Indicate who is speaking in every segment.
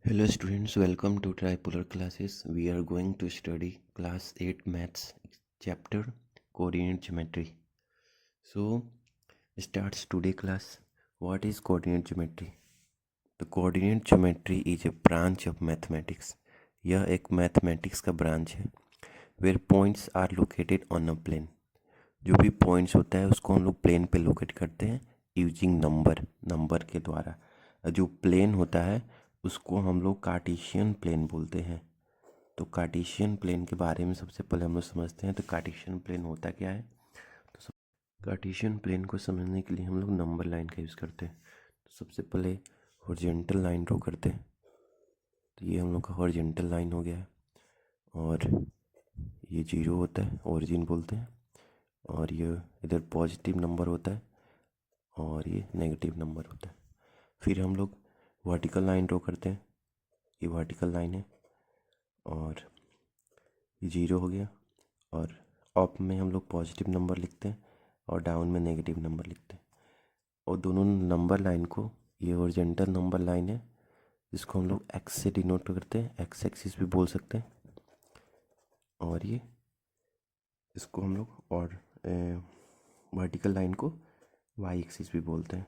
Speaker 1: Hello students, welcome to Tripolar classes. We are going to study class 8 maths chapter coordinate geometry. So starts today class. What is coordinate geometry? The coordinate geometry is a branch of mathematics. यह एक mathematics का branch है where points are located on a plane. जो भी points होता है उसको हम लोग प्लेन पे लोकेट करते हैं यूजिंग नंबर के द्वारा. जो प्लेन होता है उसको हम लोग कार्टेशियन प्लेन बोलते हैं. तो कार्टेशियन प्लेन के बारे में सबसे पहले हम लोग समझते हैं. तो कार्टेशियन प्लेन होता क्या है? तो कार्टेशियन प्लेन को समझने के लिए हम लोग नंबर लाइन का यूज़ करते हैं. तो सबसे पहले हॉरिजॉन्टल लाइन ड्रॉ करते हैं. तो ये हम लोग का हॉरिजॉन्टल लाइन हो गया है और ये जीरो होता है, ओरिजिन बोलते हैं. और ये इधर पॉजिटिव नंबर होता है और ये नेगेटिव नंबर होता है. फिर हम लोग वर्टिकल लाइन ड्रॉ करते हैं. ये वर्टिकल लाइन है और ये जीरो हो गया. और अप में हम लोग पॉजिटिव नंबर लिखते हैं और डाउन में नेगेटिव नंबर लिखते हैं. और दोनों नंबर लाइन को, ये हॉरिजॉन्टल नंबर लाइन है जिसको हम लोग एक्स से डिनोट करते हैं, एक्स एक्सिस भी बोल सकते हैं. और ये इसको हम लोग और वर्टिकल लाइन को वाई एक्सिस भी बोलते हैं.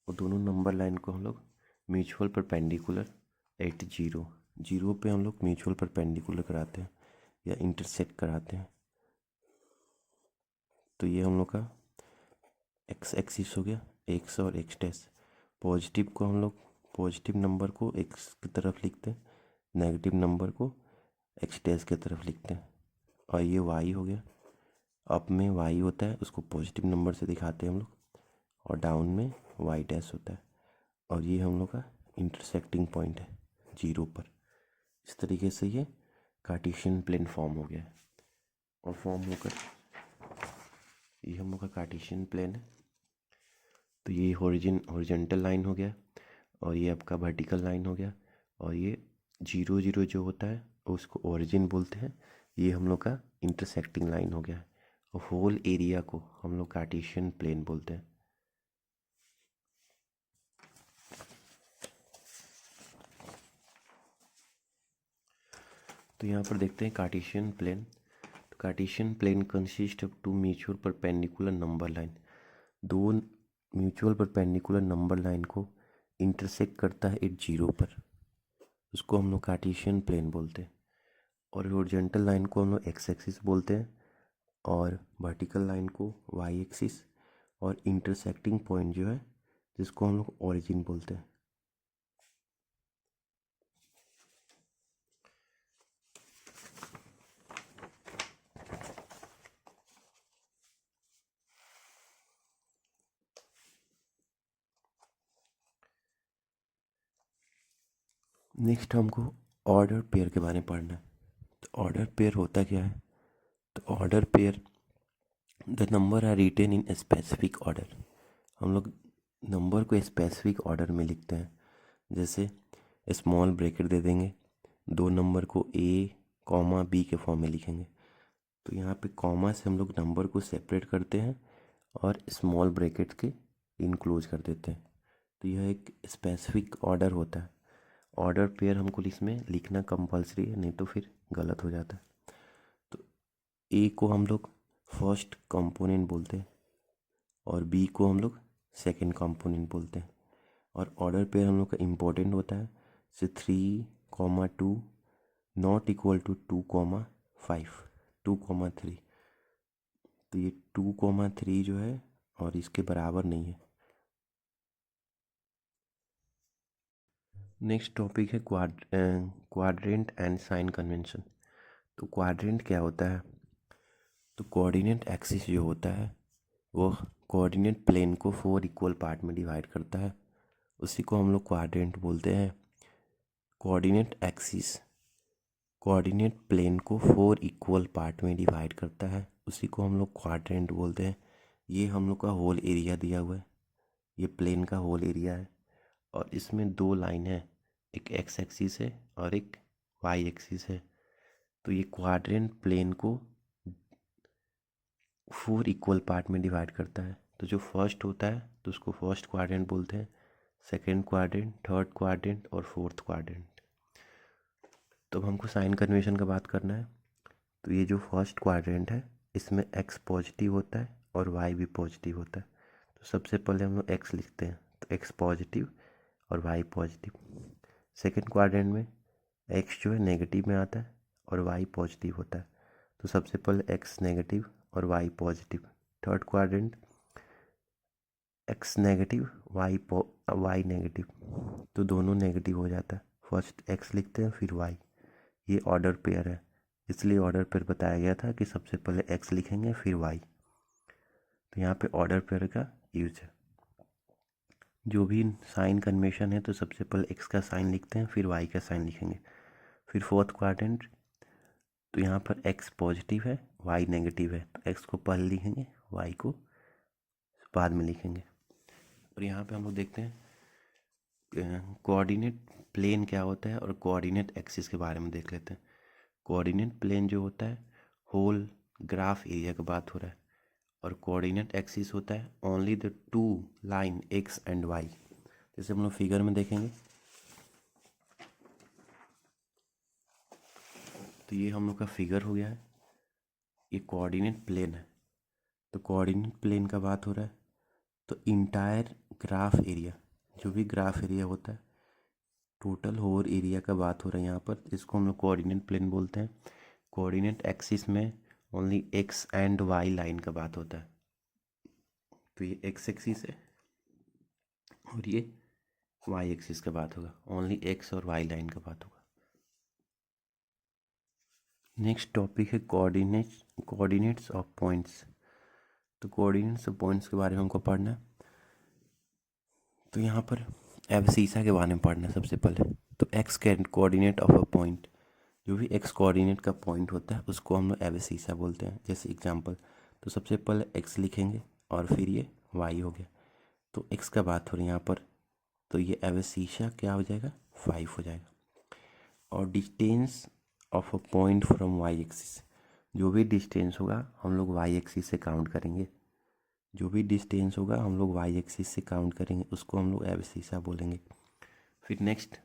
Speaker 1: और दोनों नंबर लाइन को हम लोग म्यूचुअल परपेंडिकुलर एट जीरो पे हम लोग म्यूचुअल परपेंडिकुलर कराते हैं या इंटरसेक्ट कराते हैं. तो ये हम लोग का एक्स एक्सिस हो गया, एक्स और एक्स डैश. पॉजिटिव को हम लोग पॉजिटिव नंबर को एक्स की तरफ लिखते हैं, नेगेटिव नंबर को एक्स डैश की तरफ लिखते हैं. और ये वाई हो गया. अप में वाई होता है, उसको पॉजिटिव नंबर से दिखाते हैं हम लोग. और डाउन में वाई डैश होता है. और ये हम लोग का इंटरसेक्टिंग पॉइंट है जीरो पर. इस तरीके से ये कार्टेशियन प्लेन फॉर्म हो गया है. और फॉर्म होकर ये हम लोग का कार्टेशियन प्लेन है. तो ये हॉरिजॉन्टल लाइन हो गया और ये आपका वर्टिकल लाइन हो गया. और ये जीरो जीरो जो होता है उसको ओरिजिन बोलते हैं. ये हम लोग का इंटरसेक्टिंग लाइन हो गया है. और होल एरिया को हम लोग कार्टेशियन प्लेन बोलते हैं. तो यहाँ पर देखते हैं कार्टेशियन प्लेन. तो Cartesian plane consist of two mutual perpendicular number line. दो म्यूचुअल परपेंडिकुलर नंबर लाइन को इंटरसेक्ट करता है एट जीरो पर, उसको हम लोग कार्टेशियन प्लेन बोलते हैं. और हॉरिजॉन्टल लाइन को हम लोग एक्स एक्सिस बोलते हैं और वर्टिकल लाइन को वाई एक्सिस. और इंटरसेक्टिंग पॉइंट जो है जिसको हम लोग ओरिजिन बोलते हैं. नेक्स्ट हमको ऑर्डर पेयर के बारे में पढ़ना है. तो ऑर्डर पेयर होता क्या है? तो order pair, the number are written in specific order. हम लोग नंबर को स्पेसिफिक ऑर्डर में लिखते हैं. जैसे स्मॉल ब्रैकेट दे देंगे, दो नंबर को ए कॉमा बी के फॉर्म में लिखेंगे. तो यहाँ पे कॉमा से हम लोग नंबर को सेपरेट करते हैं और स्मॉल ब्रैकेट के इनक्लोज कर देते हैं. तो यह एक स्पेसिफिक ऑर्डर होता है. ऑर्डर पेयर हमको इसमें लिखना कंपलसरी है, नहीं तो फिर गलत हो जाता है. तो ए को हम लोग फर्स्ट कंपोनेंट बोलते हैं और बी को हम लोग सेकेंड कंपोनेंट बोलते हैं. और ऑर्डर पेयर हम लोग का इम्पोर्टेंट होता है. से 3, 2 नॉट इक्वल टू 2, 5, 2, 3. तो ये 2, 3 जो है और इसके बराबर नहीं है. नेक्स्ट टॉपिक है क्वाड्रेंट एंड साइन कन्वेंशन. तो क्वाड्रेंट क्या होता है? तो कोऑर्डिनेट एक्सिस जो होता है वो कोऑर्डिनेट प्लेन को 4 इक्वल पार्ट में डिवाइड करता है. उसी को हम लोग क्वाड्रेंट बोलते हैं. कोऑर्डिनेट एक्सिस कोऑर्डिनेट प्लेन को 4 इक्वल पार्ट में डिवाइड करता है, उसी को हम लोग क्वाड्रेंट बोलते हैं. ये हम लोग का होल एरिया दिया हुआ है. ये प्लेन का होल एरिया है और इसमें दो लाइन है, एक एक्स एक्सिस है और एक वाई एक्सिस है. तो ये क्वाड्रेंट प्लेन को 4 इक्वल पार्ट में डिवाइड करता है. तो जो फर्स्ट होता है तो उसको फर्स्ट क्वाड्रेंट बोलते हैं, सेकेंड क्वाड्रेंट, थर्ड क्वाड्रेंट और फोर्थ क्वाड्रेंट। तो अब हमको साइन कन्वेंशन का बात करना है। तो ये जो फर्स्ट क्वाड्रेंट है इसमें एक्स पॉजिटिव होता है और वाई भी पॉजिटिव होता है। तो सबसे पहले हम लोग एक्स लिखते हैं, तो एक्स पॉजिटिव और वाई पॉजिटिव। सेकेंड क्वाड्रेंट में एक्स जो है नेगेटिव में आता है और वाई पॉजिटिव होता है। तो सबसे पहले एक्स नेगेटिव और y positive. Third quadrant x negative y negative, तो दोनों नेगेटिव हो जाता है। फर्स्ट एक्स लिखते हैं फिर वाई, ये ऑर्डर पेयर है, इसलिए ऑर्डर पेयर बताया गया था कि सबसे पहले एक्स लिखेंगे फिर वाई। तो यहाँ पे ऑर्डर पेयर का यूज है। जो भी साइन कन्वेंशन है तो सबसे पहले एक्स का साइन लिखते हैं फिर वाई का साइन लिखेंगे। फिर फोर्थ क्वाड्रेंट, तो यहाँ पर एक्स पॉजिटिव है वाई नेगेटिव है, तो एक्स को पहले लिखेंगे वाई को बाद में लिखेंगे। और यहाँ पे हम लोग देखते हैं कोऑर्डिनेट प्लेन क्या होता है और कोऑर्डिनेट एक्सिस के बारे में देख लेते हैं। कोऑर्डिनेट प्लेन जो होता है होल ग्राफ एरिया की बात हो रहा है, और कोऑर्डिनेट एक्सिस होता है only the two line x and y. जैसे हम लोग फिगर में देखेंगे तो ये हम लोग का फिगर हो गया है, ये कोऑर्डिनेट प्लेन है। तो कोऑर्डिनेट प्लेन का बात हो रहा है, तो इंटायर ग्राफ एरिया, जो भी ग्राफ एरिया होता है टोटल होल एरिया का बात हो रहा है यहाँ पर, इसको हम लोग कोऑर्डिनेट प्लेन बोलते हैं। कोऑर्डिनेट एक्सिस में only x and y line का बात होता है। तो ये एक्स एक्सिस है और ये वाई एक्सिस का बात होगा, ओनली एक्स और वाई लाइन का बात होगा। नेक्स्ट टॉपिक है कोऑर्डिनेट्स ऑफ पॉइंट्स। तो कोऑर्डिनेट्स ऑफ पॉइंट्स के बारे में हमको पढ़ना है। तो यहाँ पर एब्सिसा के बारे में पढ़ना है सबसे पहले। तो x coordinate of a point, जो भी एक्स कोऑर्डिनेट का पॉइंट होता है उसको हम लोग एब्सिसा बोलते हैं। जैसे एग्जांपल, तो सबसे पहले एक्स लिखेंगे और फिर ये वाई हो गया, तो एक्स का बात हो रही है यहाँ पर, तो ये एब्सिसा क्या हो जाएगा 5 हो जाएगा। और distance of a point from y axis, जो भी डिस्टेंस होगा हम लोग वाई एक्सिस से काउंट करेंगे, जो भी डिस्टेंस होगा हम लोग वाई एक्सिस से काउंट करेंगे, उसको हम लोग एब्सिसा बोलेंगे। फिर नेक्स्ट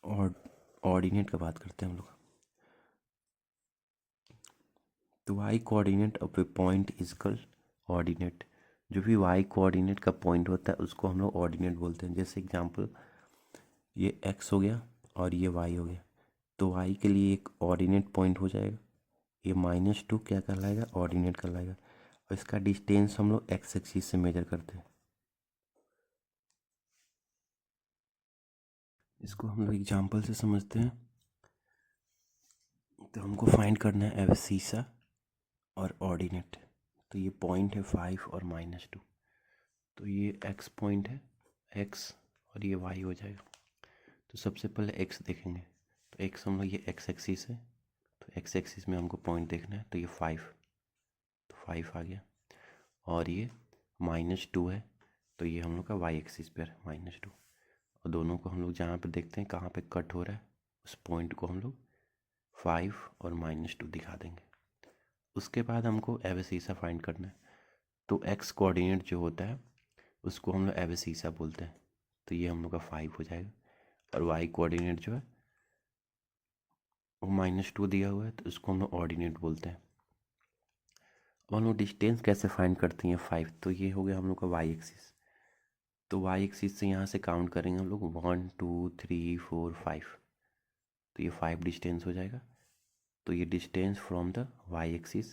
Speaker 1: और ऑर्डिनेट का बात करते हैं हम लोग। तो y coordinate of a point is called ordinate, जो भी वाई कोऑर्डिनेट का पॉइंट होता है उसको हम लोग ऑर्डिनेट बोलते हैं। जैसे एग्जांपल, ये एक्स हो गया और ये वाई हो गया, तो वाई के लिए एक ऑर्डिनेट पॉइंट हो जाएगा, ये -2 क्या कहलाएगा ऑर्डिनेट कहलाएगा। और इसका डिस्टेंस हम लोग एक्स एक्सिस से मेजर करते हैं। इसको हम लोग एग्जांपल से समझते हैं। तो हमको फाइंड करना है एब्सिसा और ऑर्डिनेट। तो ये पॉइंट है 5 और -2, तो ये एक्स पॉइंट है, एक्स और ये वाई हो जाएगा। तो सबसे पहले एक्स देखेंगे, तो एक्स हम लोग ये एक्स एक्सिस है, तो एक्स एक्सिस में हमको पॉइंट देखना है, तो ये 5, तो 5 आ गया। और ये -2 है, तो ये हम लोग का वाई एक्सिस पर है -2। और दोनों को हम लोग जहाँ पे देखते हैं कहाँ पे कट हो रहा है, उस पॉइंट को हम लोग 5 और -2 दिखा देंगे। उसके बाद हमको एब्सिसा फाइंड करना है। तो एक्स कोऑर्डिनेट जो होता है उसको हम लोग एब्सिसा बोलते हैं, तो ये हम लोग का 5 हो जाएगा। और वाई कोऑर्डिनेट जो है वो -2 दिया हुआ है, तो उसको हम लोग ऑर्डिनेट बोलते हैं। अब हम लोग डिस्टेंस कैसे फाइंड करती हैं 5, तो ये हो गया हम लोग का वाई एक्सिस। तो वाई एक्सिस से यहाँ से काउंट करेंगे हम लोग 1 2 3 4 5, तो ये 5 डिस्टेंस हो जाएगा। तो ये distance from the y axis,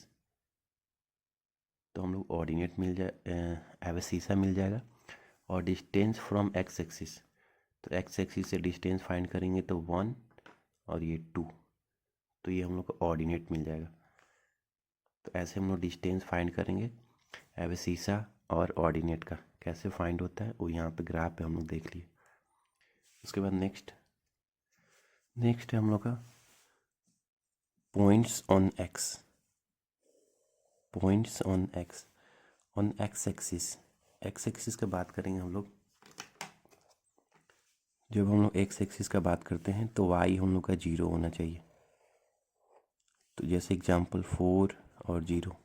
Speaker 1: तो हम लोग ऑर्डिनेट मिल जाए एब्सिसा मिल जाएगा। और डिस्टेंस फ्रॉम एक्स एक्सिस, तो एक्स एक्सिस से डिस्टेंस फाइंड करेंगे तो 1 और ये 2, तो ये हम लोग को ऑर्डिनेट मिल जाएगा। तो ऐसे हम लोग डिस्टेंस फाइंड करेंगे। एब्सिसा और ऑर्डिनेट का कैसे फाइंड होता है वो यहाँ पे ग्राफ पे हम लोग देख लिए। उसके बाद नेक्स्ट है हम लोग का points on x, points on x on x axis. X axis का बात करेंगे हम लोग। जब हम लोग एक्स एक्सिस का बात करते हैं तो वाई हम लोग का 0 होना चाहिए। तो जैसे एग्जांपल 4 और 0,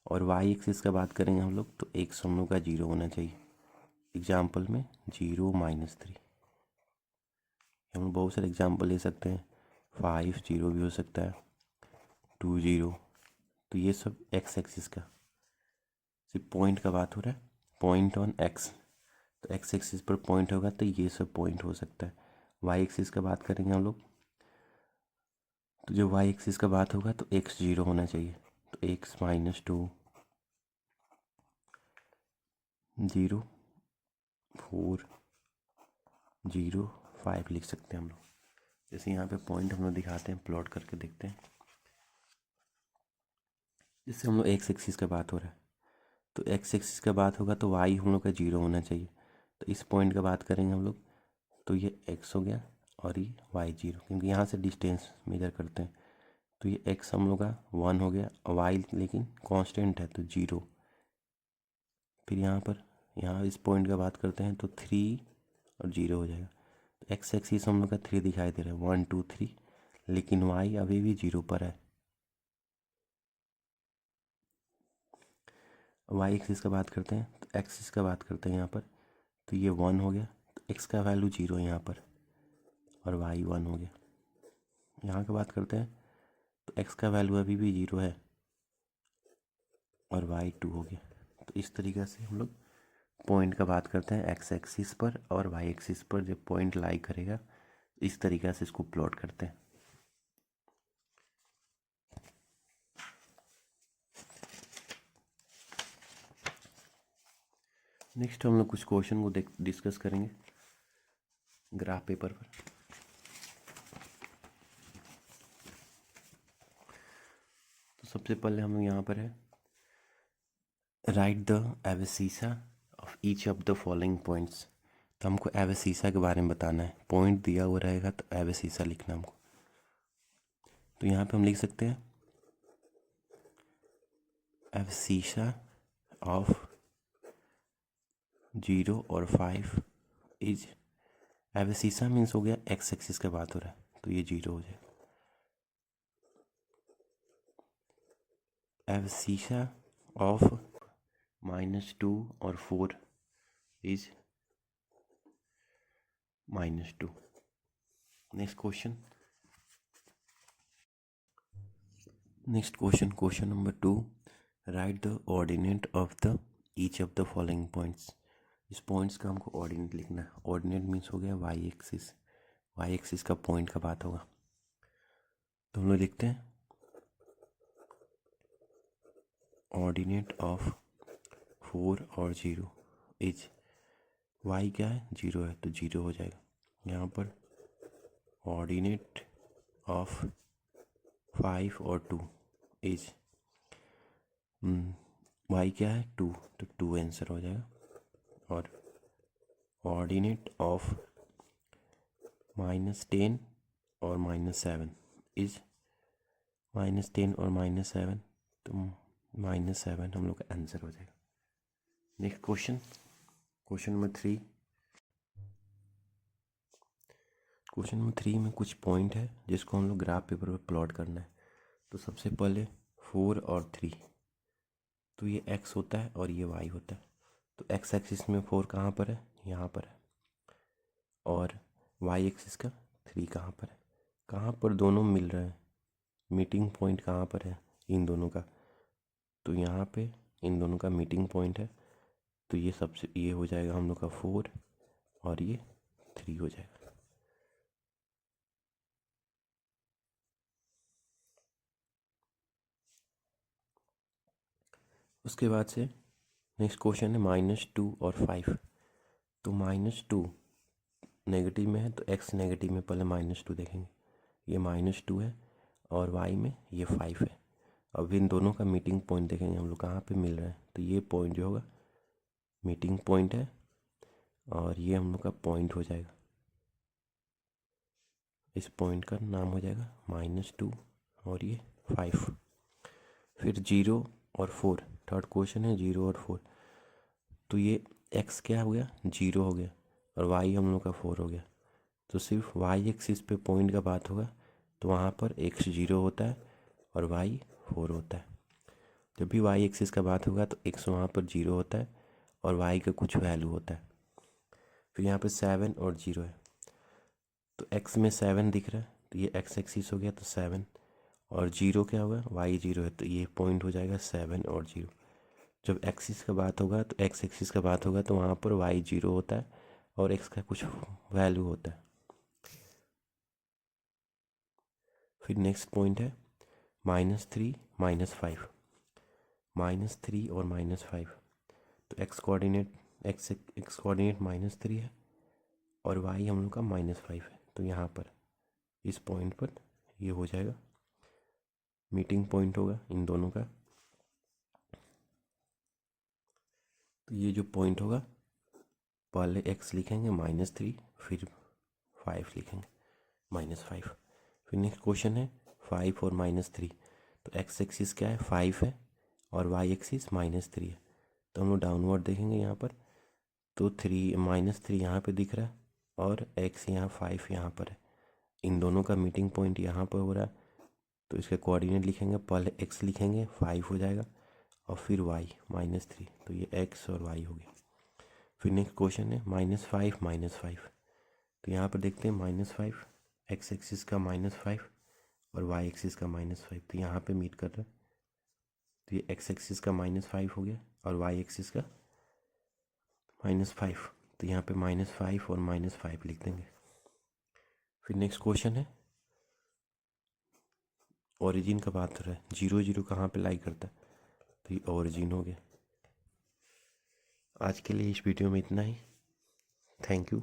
Speaker 1: और वाई एक्सिस का बात करेंगे हम लोग तो एक्स हम लोग का 0 होना चाहिए। एग्जाम्पल में 0 -3, हम बहुत सारे एग्जाम्पल ले सकते हैं। 5 0 भी हो सकता है, 2 0। तो ये सब एक्स एक्सिस का, सिर्फ पॉइंट का बात हो रहा है, पॉइंट ऑन एक्स। तो एक्स एक्सिस पर पॉइंट होगा तो ये सब पॉइंट हो सकता है। वाई एक्सिस का बात करेंगे हम लोग तो जो वाई एक्सिस का बात होगा तो एक्स 0 होना चाहिए। तो एक्स -2 0 4 0 5 लिख सकते हैं हम लोग। जैसे यहाँ पे पॉइंट हम लोग दिखाते हैं, प्लॉट करके देखते हैं। जिससे हम लोग एक्स एक्सिस का बात हो रहा है तो एक्स एक्सिस का बात होगा तो वाई हम लोग का 0 होना चाहिए। तो इस पॉइंट का बात करेंगे हम लोग तो ये एक्स हो गया और ये वाई 0, क्योंकि यहाँ से डिस्टेंस मेजर करते हैं। तो ये एक्स हम लोग का 1 हो गया और वाई लेकिन कांस्टेंट है तो 0। फिर यहाँ इस पॉइंट का बात करते हैं तो 3 और 0 हो जाएगा। तो एक्स एक्सिस हम लोग का 3 दिखाई दे रहा है, 1 2 3, लेकिन वाई अभी भी 0 पर है। वाई एक्सिस का बात करते हैं तो एक्सिस का बात करते हैं यहाँ पर तो ये 1 हो गया, तो एक्स का वैल्यू 0 है यहाँ पर और वाई 1 हो गया। यहाँ का बात करते हैं तो एक्स का वैल्यू अभी भी 0 है और वाई 2 हो गया। तो इस तरीक़े से हम लोग पॉइंट का बात करते हैं एक्स एक्सिस पर, और वाई एक्सिस पर जब पॉइंट लाई करेगा इस तरीक़े से इसको प्लॉट करते हैं। नेक्स्ट हम लोग कुछ क्वेश्चन को डिस्कस करेंगे ग्राफ पेपर पर। तो सबसे पहले हम लोग यहाँ पर है right the abscissa of each of the following points. तो हमको एब्सिसा के बारे में बताना है, पॉइंट दिया हुआ रहेगा तो एब्सिसा लिखना हमको। तो यहाँ पे हम लिख सकते हैं एब्सिसा ऑफ 0 और 5 इज, एब्सिसा मीन्स हो गया एक्स एक्सिस का बात हो रहा है तो ये 0 हो जाएगा। एब्सिसा ऑफ -2 और 4 is -2। Next question, question number 2, right the ordinate of the each of the following points. इस पॉइंट्स का हमको ऑर्डिनेट लिखना है। ऑर्डिनेट मीन्स हो गया वाई एक्सिस, वाई एक्सिस का पॉइंट का बात होगा। तो हम लोग लिखते हैं ऑर्डिनेट ऑफ 4 और 0 इज, वाई क्या है 0 है तो 0 हो जाएगा। यहाँ पर ऑर्डिनेट ऑफ 5 और 2 इज, वाई क्या है 2 तो 2 आंसर हो जाएगा। और ऑर्डिनेट ऑफ -10 और -7 इज, -10 और -7 तो -7 हम लोग का आंसर हो जाएगा। Next question number 3। Question number 3 में कुछ पॉइंट है जिसको हम लोग ग्राफ पेपर पर प्लॉट करना है। तो सबसे पहले 4 और 3, तो ये x होता है और ये y होता है। तो x एक्सिस में 4 कहाँ पर है, यहाँ पर है, और y एक्सिस का 3 कहाँ पर है, कहाँ पर दोनों मिल रहे हैं, मीटिंग पॉइंट कहाँ पर है इन दोनों का, तो यहाँ पे इन दोनों का मीटिंग पॉइंट है। तो ये सबसे ये हो जाएगा हम लोग का 4 और ये 3 हो जाएगा। उसके बाद से नेक्स्ट क्वेश्चन है -2 और 5। तो -2 नेगेटिव में है तो x नेगेटिव में पहले -2 देखेंगे, ये -2 है और y में ये 5 है। अब इन दोनों का मीटिंग पॉइंट देखेंगे हम लोग कहाँ पे मिल रहा है, तो ये पॉइंट जो होगा मीटिंग पॉइंट है और ये हम लोग का पॉइंट हो जाएगा। इस पॉइंट का नाम हो जाएगा -2 और ये 5। फिर 0 और 4, थर्ड क्वेश्चन है 0 और 4। तो ये x क्या हो गया 0 हो गया और y हम लोग का 4 हो गया। तो सिर्फ y एक्सिस पे पॉइंट का बात होगा तो वहाँ पर x 0 होता है और y 4 होता है। जब भी वाई एक्सिस का बात होगा तो एक्स वहाँ पर 0 होता है और वाई का कुछ वैल्यू होता है। फिर यहाँ पे 7 और 0 है, तो एक्स में 7 दिख रहा है तो ये एक्स एक्सिस हो गया, तो 7 और 0 क्या होगा, वाई 0 है तो ये पॉइंट हो जाएगा 7 और 0। जब एक्सिस का बात होगा तो एक्स एक्सिस का बात होगा तो वहाँ पर वाई 0 होता है और एक्स का कुछ वैल्यू होता है। फिर नेक्स्ट पॉइंट है -3 -5, -3 और -5, तो एक्स कोऑर्डिनेट -3 है और वाई हम लोग का -5 है, तो यहाँ पर इस पॉइंट पर ये हो जाएगा मीटिंग पॉइंट होगा इन दोनों का। तो ये जो पॉइंट होगा पहले x लिखेंगे -3, फिर 5 लिखेंगे -5। फिर नेक्स्ट क्वेश्चन है 5 और -3, तो x एक्सिस क्या है 5 है और y एक्सिस -3 है, तो हम लोग डाउनवर्ड देखेंगे यहाँ पर, तो -3 यहाँ पे दिख रहा है और x यहाँ 5 यहाँ पर है, इन दोनों का मीटिंग पॉइंट यहाँ पर हो रहा है, तो इसके कोऑर्डिनेट लिखेंगे, पहले x लिखेंगे 5 हो जाएगा और फिर y -3, तो ये x और y हो गया। फिर नेक्स्ट क्वेश्चन है -5 -5, तो यहाँ पर देखते हैं -5 x एक्सिस का -5 और y एक्सिस का -5, तो यहाँ पे मीट कर रहा है, तो ये x एक्सिस का -5 हो गया और y एक्सिस का -5, तो यहाँ पे -5 और -5 लिख देंगे। फिर नेक्स्ट क्वेश्चन है ओरिजिन का बात कर रहा है, 0 0 कहाँ पे लाई करता है, तो ये ओरिजिन हो गया। आज के लिए इस वीडियो में इतना ही। Thank you.